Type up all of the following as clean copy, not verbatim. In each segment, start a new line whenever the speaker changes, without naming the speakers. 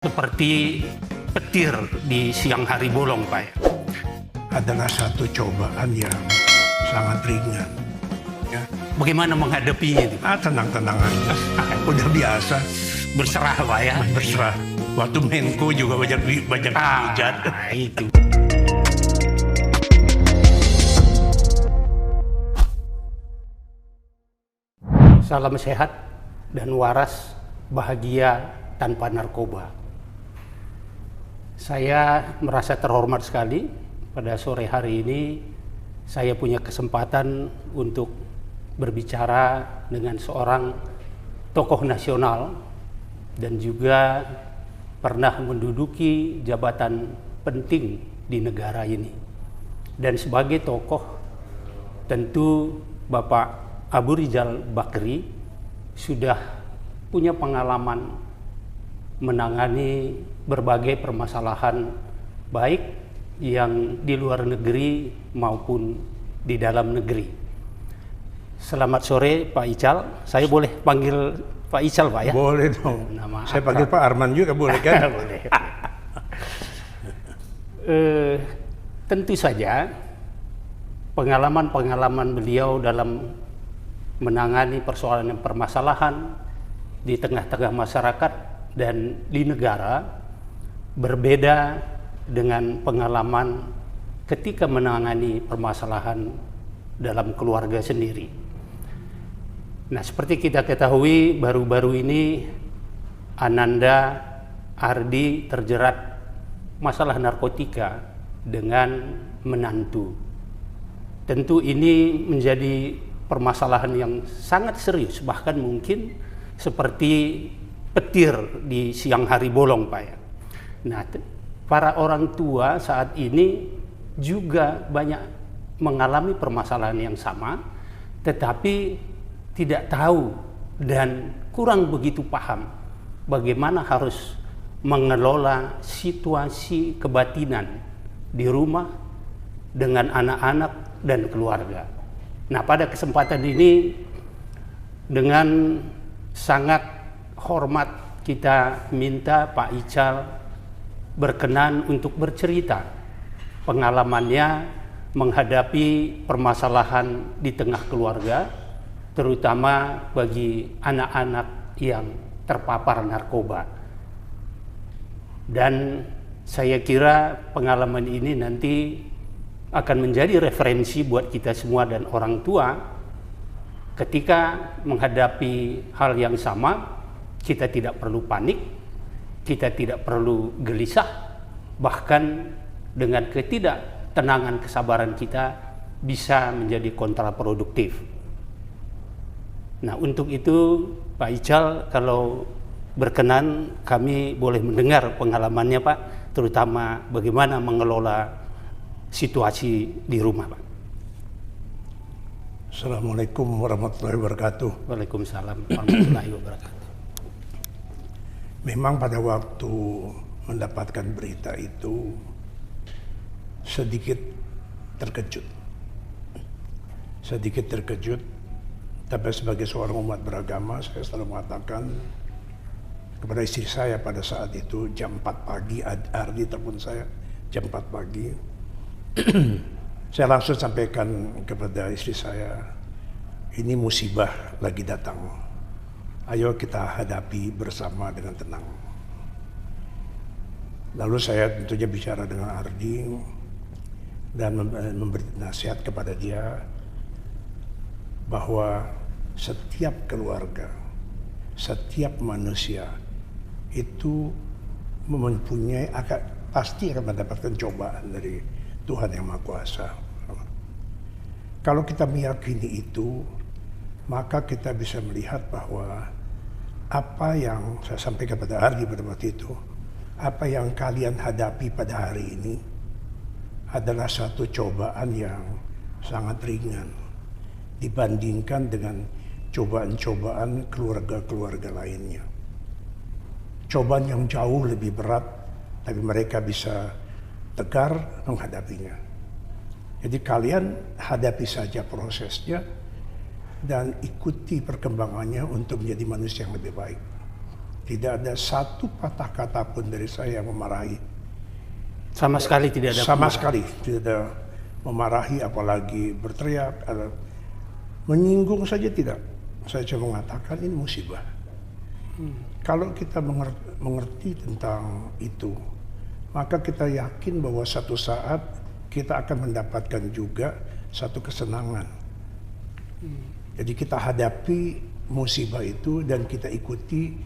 Seperti petir di siang hari bolong, Pak.
Adalah satu cobaan yang sangat ringan. Ya.
Bagaimana menghadapinya itu?
Tenang-tenang aja. Udah biasa.
Berserah, Pak ya.
Berserah. Waktu Menko juga banyak hujat.
Itu. Salam sehat dan waras, bahagia tanpa narkoba. Saya merasa terhormat sekali pada sore hari ini saya punya kesempatan untuk berbicara dengan seorang tokoh nasional dan juga pernah menduduki jabatan penting di negara ini. Dan sebagai tokoh tentu Bapak Abu Rizal Bakri sudah punya pengalaman menangani berbagai permasalahan baik yang di luar negeri maupun di dalam negeri. Selamat sore Pak Ical, saya boleh panggil Pak Ical, Pak ya?
Boleh dong.
Nama
saya panggil Pak Arman juga boleh kan?
Boleh. Tentu saja pengalaman-pengalaman beliau dalam menangani persoalan dan permasalahan di tengah-tengah masyarakat dan di negara berbeda dengan pengalaman ketika menangani permasalahan dalam keluarga sendiri. Nah, seperti kita ketahui baru-baru ini Ananda Ardi terjerat masalah narkotika dengan menantu. Tentu ini menjadi permasalahan yang sangat serius, bahkan mungkin seperti petir di siang hari bolong, Pak ya. Nah, para orang tua saat ini juga banyak mengalami permasalahan yang sama, tetapi tidak tahu dan kurang begitu paham bagaimana harus mengelola situasi kebatinan di rumah dengan anak-anak dan keluarga. Nah, pada kesempatan ini dengan sangat hormat kita minta Pak Ical berkenan untuk bercerita pengalamannya menghadapi permasalahan di tengah keluarga, terutama bagi anak-anak yang terpapar narkoba. Dan saya kira pengalaman ini nanti akan menjadi referensi buat kita semua dan orang tua ketika menghadapi hal yang sama. Kita tidak perlu panik, kita tidak perlu gelisah, bahkan dengan ketidaktenangan kesabaran kita bisa menjadi kontraproduktif. Nah, untuk itu Pak Ical, kalau berkenan kami boleh mendengar pengalamannya, Pak, terutama bagaimana mengelola situasi di rumah, Pak.
Assalamualaikum warahmatullahi wabarakatuh.
Waalaikumsalam warahmatullahi wabarakatuh.
Memang pada waktu mendapatkan berita itu sedikit terkejut. Tapi sebagai seorang umat beragama, saya selalu mengatakan kepada istri saya pada saat itu jam 4 pagi, Ardi telepon saya jam 4 pagi. Saya langsung sampaikan kepada istri saya, ini musibah lagi datang. Ayo kita hadapi bersama dengan tenang. Lalu saya tentunya bicara dengan Ardi dan memberi nasihat kepada dia bahwa setiap keluarga, setiap manusia itu mempunyai pasti akan mendapatkan cobaan dari Tuhan Yang Maha Kuasa. Kalau kita meyakini itu, maka kita bisa melihat bahwa apa yang saya sampaikan pada Ardi pada waktu itu, apa yang kalian hadapi pada hari ini adalah satu cobaan yang sangat ringan dibandingkan dengan cobaan-cobaan keluarga-keluarga lainnya. Cobaan yang jauh lebih berat, tapi mereka bisa tegar menghadapinya. Jadi kalian hadapi saja prosesnya dan ikuti perkembangannya untuk menjadi manusia yang lebih baik. Tidak ada satu patah kata pun dari saya yang memarahi.
Sama sekali tidak ada.
Sama sekali tidak ada memarahi, apalagi berteriak, menyinggung saja tidak. Saya cuma mengatakan ini musibah. Kalau kita mengerti tentang itu, maka kita yakin bahwa satu saat kita akan mendapatkan juga satu kesenangan. Jadi kita hadapi musibah itu dan kita ikuti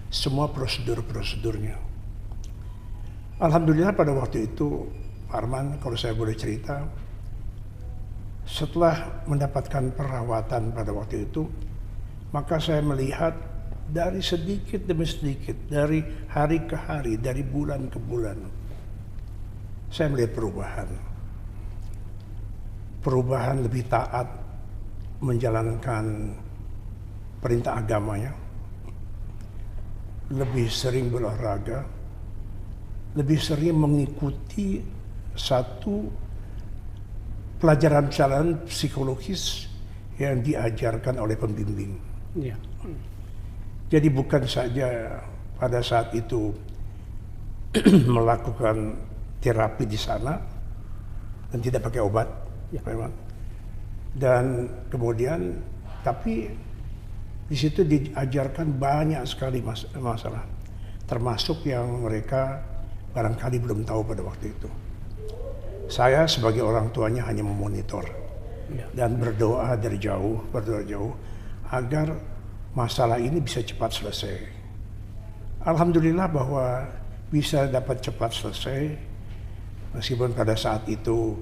semua prosedur-prosedurnya. Alhamdulillah pada waktu itu, Pak Arman, kalau saya boleh cerita, setelah mendapatkan perawatan pada waktu itu, maka saya melihat dari sedikit demi sedikit, dari hari ke hari, dari bulan ke bulan, saya melihat perubahan. Perubahan lebih taat menjalankan perintah agamanya, lebih sering berolahraga, lebih sering mengikuti satu pelajaran psikologis yang diajarkan oleh pembimbing.
Ya.
Jadi bukan saja pada saat itu melakukan terapi di sana dan tidak pakai obat, ya, memang. Dan kemudian, tapi di situ diajarkan banyak sekali masalah, termasuk yang mereka barangkali belum tahu pada waktu itu. Saya sebagai orang tuanya hanya memonitor dan berdoa jauh agar masalah ini bisa cepat selesai. Alhamdulillah bahwa bisa dapat cepat selesai, meskipun pada saat itu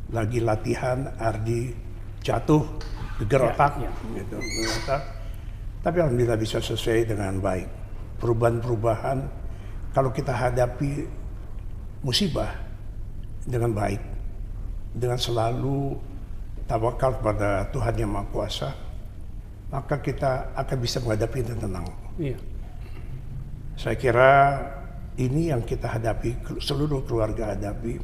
lagi latihan, Ardi jatuh, geger otak, gitu, geger otak. Tapi alhamdulillah bisa selesai dengan baik. Perubahan-perubahan, kalau kita hadapi musibah dengan baik, dengan selalu tawakal kepada Tuhan Yang Maha Kuasa, maka kita akan bisa menghadapi dengan tenang.
Iya.
Saya kira ini yang kita hadapi, seluruh keluarga hadapi.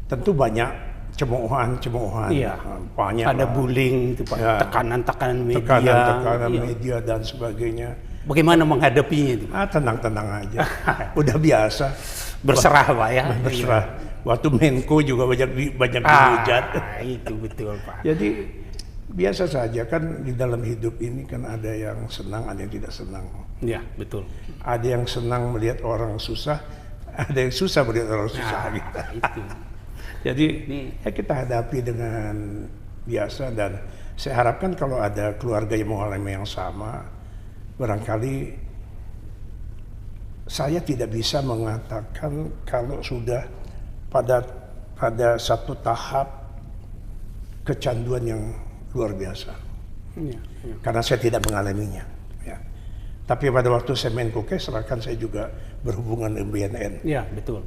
Tentu banyak cemoohan,
iya,
banyak.
Ada bullying, itu Pak,
ya,
tekanan media,
tekanan
iya,
media dan sebagainya.
Bagaimana menghadapinya itu?
Tenang aja, udah biasa.
Berserah Pak ya.
Berserah. Waktu Menko juga banyak dihujat.
Itu betul Pak.
Jadi biasa saja kan, di dalam hidup ini kan ada yang senang, ada yang tidak senang.
Iya, betul.
Ada yang senang melihat orang susah, ada yang susah melihat orang susah. Gitu.
Itu.
Jadi ya kita hadapi dengan biasa, dan saya harapkan kalau ada keluarga yang mengalami yang sama, barangkali saya tidak bisa mengatakan kalau sudah pada satu tahap kecanduan yang luar biasa.
Ya.
Karena saya tidak mengalaminya. Ya. Tapi pada waktu saya Menko Kesra kan saya juga berhubungan dengan BNN.
Ya, betul.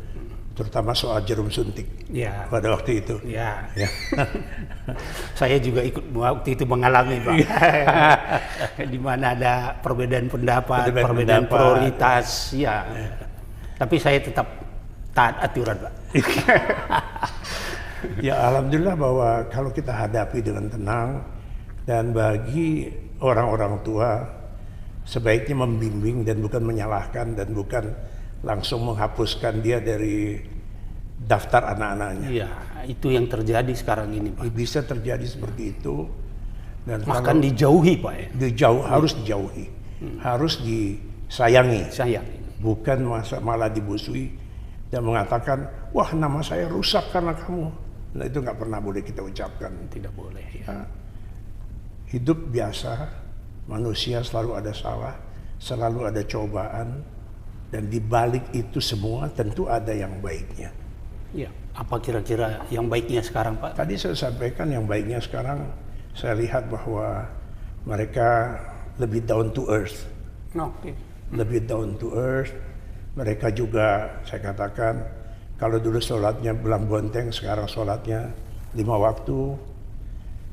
Terutama soal jarum suntik.
Ya.
Pada waktu itu.
Ya.
Ya.
Saya juga ikut waktu itu mengalami Pak. Di mana ada perbedaan pendapat, perbedaan prioritas. Ya. Tapi saya tetap taat aturan Pak.
Ya alhamdulillah bahwa kalau kita hadapi dengan tenang, dan bagi orang-orang tua sebaiknya membimbing dan bukan menyalahkan, dan bukan langsung menghapuskan dia dari daftar anak-anaknya.
Iya, itu yang terjadi sekarang ini Pak.
Bisa terjadi seperti itu, dan
bahkan dijauhi Pak ya.
Harus dijauhi, harus disayangi.
Sayang.
Bukan malah dimusuhi dan mengatakan, wah nama saya rusak karena kamu. Nah itu nggak pernah boleh kita ucapkan.
Tidak boleh. Ya.
Hidup biasa, manusia selalu ada salah, selalu ada cobaan, dan di balik itu semua tentu ada yang baiknya.
Ya, apa kira-kira yang baiknya sekarang Pak?
Tadi saya sampaikan yang baiknya sekarang, saya lihat bahwa mereka lebih down to earth.
Oke.
Lebih down to earth. Mereka juga, saya katakan, kalau dulu sholatnya belang bonteng, sekarang sholatnya 5 waktu.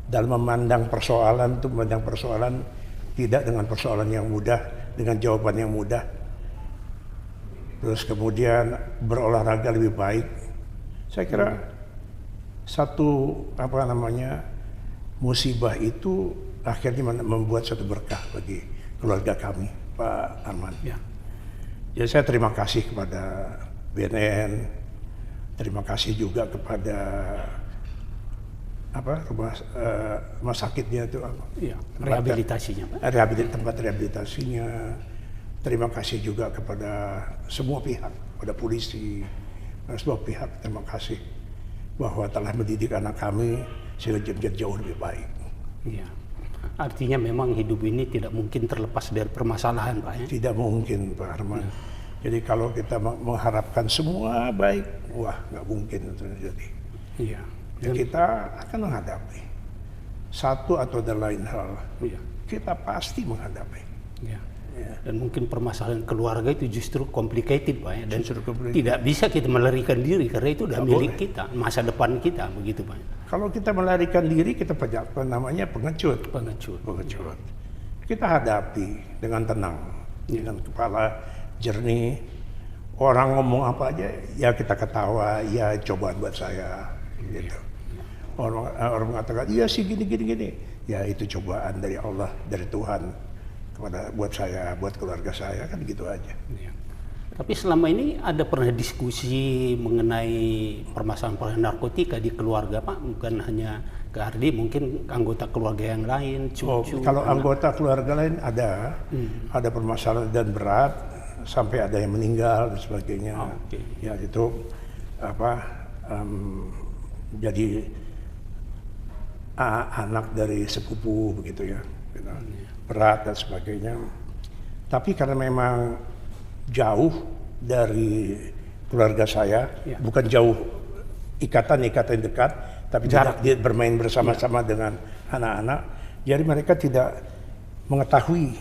Dalam memandang persoalan itu, memandang persoalan tidak dengan persoalan yang mudah, dengan jawaban yang mudah. Terus kemudian berolahraga lebih baik. Saya kira satu musibah itu akhirnya membuat satu berkah bagi keluarga kami. Pak Arman.
Ya.
Ya, saya terima kasih kepada BNN, terima kasih juga kepada rumah sakitnya itu,
Ya, rehabilitasinya, Pak.
tempat rehabilitasinya. Terima kasih juga kepada semua pihak, pada polisi, pada semua pihak. Terima kasih bahwa telah mendidik anak kami sehingga menjadi jauh lebih baik.
Ya. Artinya memang hidup ini tidak mungkin terlepas dari permasalahan, Pak. Ya?
Tidak mungkin, Pak Arman. Ya. Jadi kalau kita mengharapkan semua baik, wah nggak mungkin terjadi.
Iya.
Ya, kita akan menghadapi satu atau lain hal.
Iya.
Kita pasti menghadapi.
Ya.
Ya.
Dan mungkin permasalahan keluarga itu justru complicated, Pak. Ya? Dan
complicated.
tidak bisa kita melarikan diri karena itu udah milik kita, masa depan kita, begitu, Pak.
Kalau kita melarikan diri, kita namanya pengecut.
Pengecut.
Pengecut. Kita hadapi dengan tenang, dengan kepala jernih. Orang ngomong apa aja, ya kita ketawa, ya cobaan buat saya. Gitu. Orang mengatakan, iya sih gini. Ya itu cobaan dari Allah, dari Tuhan buat saya, buat keluarga saya, kan gitu aja.
Ya. Tapi selama ini ada pernah diskusi mengenai permasalahan narkotika di keluarga, Pak? Bukan hanya ke Ardi, mungkin anggota keluarga yang lain, cucu.
Kalau anggota keluarga lain ada permasalahan dan berat, sampai ada yang meninggal dan sebagainya.
Okay.
Ya itu jadi anak dari sepupu begitu ya, gitu. Berat dan sebagainya. Tapi karena memang jauh dari keluarga saya, bukan jauh ikatan dekat, tapi tidak dia bermain bersama-sama dengan anak-anak, jadi mereka tidak mengetahui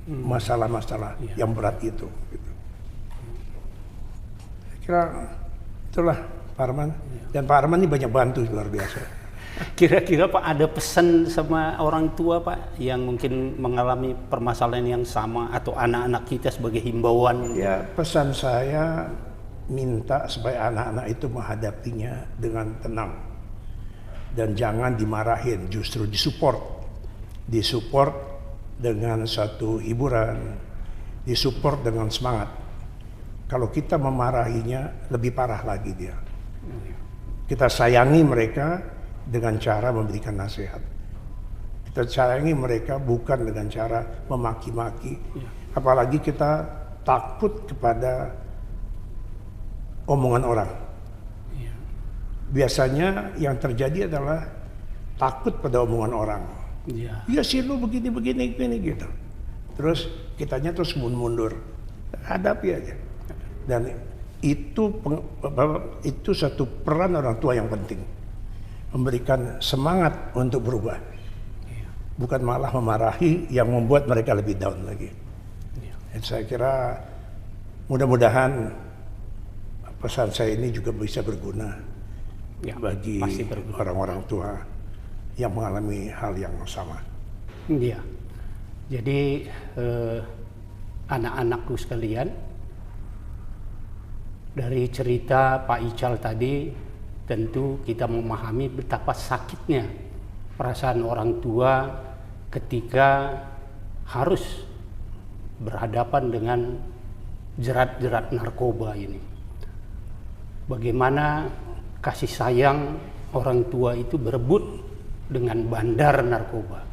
masalah-masalah yang berat itu. Gitu. Saya kira itulah Pak Arman, dan Pak Arman ini banyak bantu luar biasa.
Kira-kira Pak ada pesan sama orang tua, Pak, yang mungkin mengalami permasalahan yang sama atau anak-anak kita sebagai himbauan?
Ya, pesan saya minta supaya anak-anak itu menghadapinya dengan tenang dan jangan dimarahin, justru disupport dengan satu hiburan, disupport dengan semangat. Kalau kita memarahinya, lebih parah lagi dia. Kita sayangi mereka dengan cara memberikan nasihat. Kita sayangi mereka bukan dengan cara memaki-maki. Apalagi kita takut kepada omongan orang. Biasanya yang terjadi adalah takut pada omongan orang. Ya sih lu begini gitu. Terus kitanya terus mundur. Hadapi aja. Dan itu satu peran orang tua yang penting. Memberikan semangat untuk berubah, bukan malah memarahi yang membuat mereka lebih down lagi. Saya kira mudah-mudahan pesan saya ini juga bisa berguna bagi orang-orang tua yang mengalami hal yang sama.
Iya, jadi anak-anakku sekalian, dari cerita Pak Ical tadi, tentu kita memahami betapa sakitnya perasaan orang tua ketika harus berhadapan dengan jerat-jerat narkoba ini. Bagaimana kasih sayang orang tua itu berebut dengan bandar narkoba.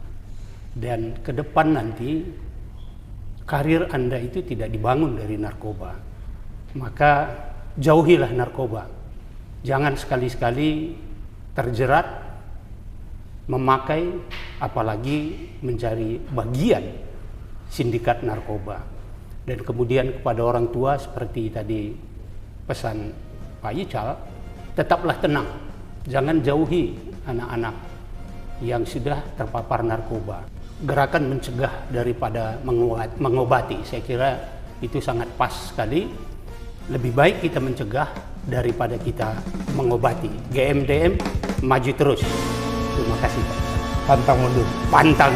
Dan ke depan nanti karir Anda itu tidak dibangun dari narkoba. Maka jauhilah narkoba. Jangan sekali-sekali terjerat memakai, apalagi mencari bagian sindikat narkoba. Dan kemudian kepada orang tua seperti tadi pesan Pak Ical, tetaplah tenang. Jangan jauhi anak-anak yang sudah terpapar narkoba. Gerakan mencegah daripada mengobati, saya kira itu sangat pas sekali. Lebih baik kita mencegah daripada kita mengobati. GMDM maju terus. Terima kasih, Pak.
Pantang mundur.
Pantang.